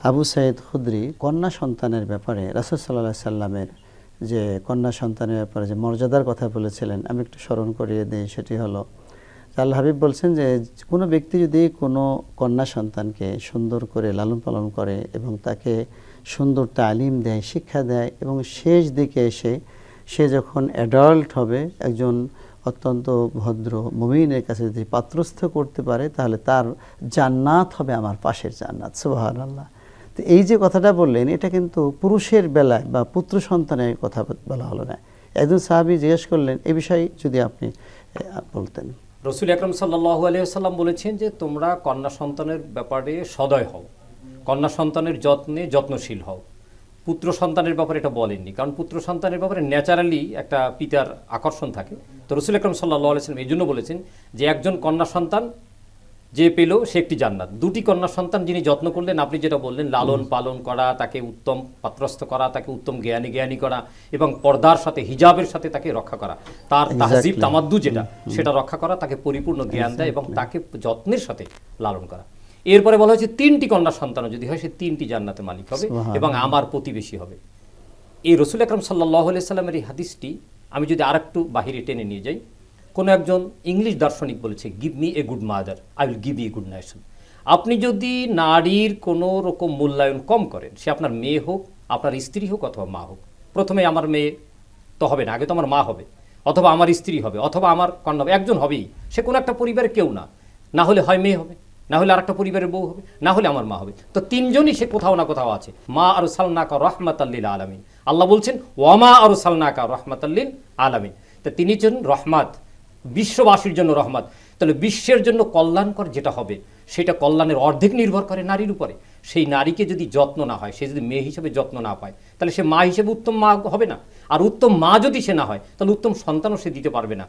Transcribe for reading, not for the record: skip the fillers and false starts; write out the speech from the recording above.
আবু সাইদ খুদরি কন্যা সন্তানের ব্যাপারে রাসূল সাল্লাল্লাহু আলাইহি সাল্লামের যে কন্যা সন্তানের ব্যাপারে যে মর্যাদার কথা বলেছিলেন, আমি একটু স্মরণ করিয়ে দিই। সেটি হলো আল্লাহ হাবিব বলছেন যে কোনো ব্যক্তি যদি কোনো কন্যা সন্তানকে সুন্দর করে লালন পালন করে এবং তাকে সুন্দর তালিম দেয়, শিক্ষা দেয়, এবং শেষ দিকে এসে সে যখন অ্যাডাল্ট হবে, একজন অত্যন্ত ভদ্র মুমিনের কাছে যদি পাত্রস্থ করতে পারে, তাহলে তার জান্নাত হবে আমার পাশের জান্নাত। সুবহানাল্লাহ। তো এই যে কথাটা বললেন, এটা কিন্তু পুরুষের বেলায় বা পুত্র সন্তানের কথা বলা হলো না। একজন সাহাবী জিজ্ঞেস করলেন, এই বিষয়ে যদি আপনি বলতেন। রাসূল আকরাম সাল্লাল্লাহু আলাইহি ওয়াসাল্লাম বলেছেন যে তোমরা কন্যা সন্তানের ব্যাপারে সদয় হও, কন্যা সন্তানের যত্নে যত্নশীল হও। পুত্র সন্তানের ব্যাপারে এটা বলেননি, কারণ পুত্র সন্তানের ব্যাপারে ন্যাচারালি একটা পিতার আকর্ষণ থাকে। তো রাসূল আকরাম সাল্লাল্লাহু আলাইহি ওয়াসাল্লাম এই জন্য বলেছেন যে একজন কন্যা সন্তান যে পেল সে একটি জান্নাত। দুটি কন্যা সন্তান যিনি যত্ন করলেন, আপনি যেটা বললেন, লালন পালন করা, তাকে উত্তম পাত্রস্থ করা, তাকে উত্তম জ্ঞানী করা, এবং পর্দার সাথে হিজাবের সাথে তাকে রক্ষা করা, তার তাহজিব তামাদ্দু যেটা সেটা রক্ষা করা, তাকে পরিপূর্ণ জ্ঞান দেয় এবং তাকে যত্নের সাথে লালন করা। এরপরে বলা হয়েছে তিনটি কন্যা সন্তান যদি হয়, সে তিনটি জান্নাতের মালিক হবে এবং আমার প্রতিবেশী হবে। এই রাসূল আকরাম সাল্লাল্লাহু আলাইহি সাল্লামের এই হাদিসটি আমি যদি আরেকটু বাহিরে টেনে নিয়ে যাই, কোনো একজন ইংলিশ দার্শনিক বলেছে, give me a good mother, I will give you a good nation. আপনি যদি নারীর কোনো রকম মূল্যায়ন কম করেন, সে আপনার মেয়ে হোক, আপনার স্ত্রী হোক, অথবা মা হোক, প্রথমে আমার মেয়ে তো হবে না, আগে তো আমার মা হবে, অথবা আমার স্ত্রী হবে, অথবা আমার কন্যা হবে, একজন হবেই, সে কোনো একটা পরিবারের কেউ না, না হলে হয় মেয়ে হবে, না হলে আরেকটা পরিবারের বউ হবে, না হলে আমার মা হবে। তো তিনজনই সে কোথাও না কোথাও আছে। মা আরসালনাকা রাহমাতাল লিল আলামিন, আল্লাহ বলছেন ওয়ামা আরসালনাকা রাহমাতাল লিল আলামিন। তো তিনি হচ্ছেন রহমাত, বিশ্ববাসীর জন্য রহমত। তাহলে বিশ্বের জন্য কল্যাণকর যেটা হবে, সেটা কল্যাণের অর্ধেক নির্ভর করে নারীর উপরে। সেই নারীকে যদি যত্ন না হয়, সে যদি মেয়ে হিসেবে যত্ন না পায়, তাহলে সে মা হিসেবে উত্তম মা হবে না। আর উত্তম মা যদি সে না হয়, তাহলে উত্তম সন্তানও সে দিতে পারবে না।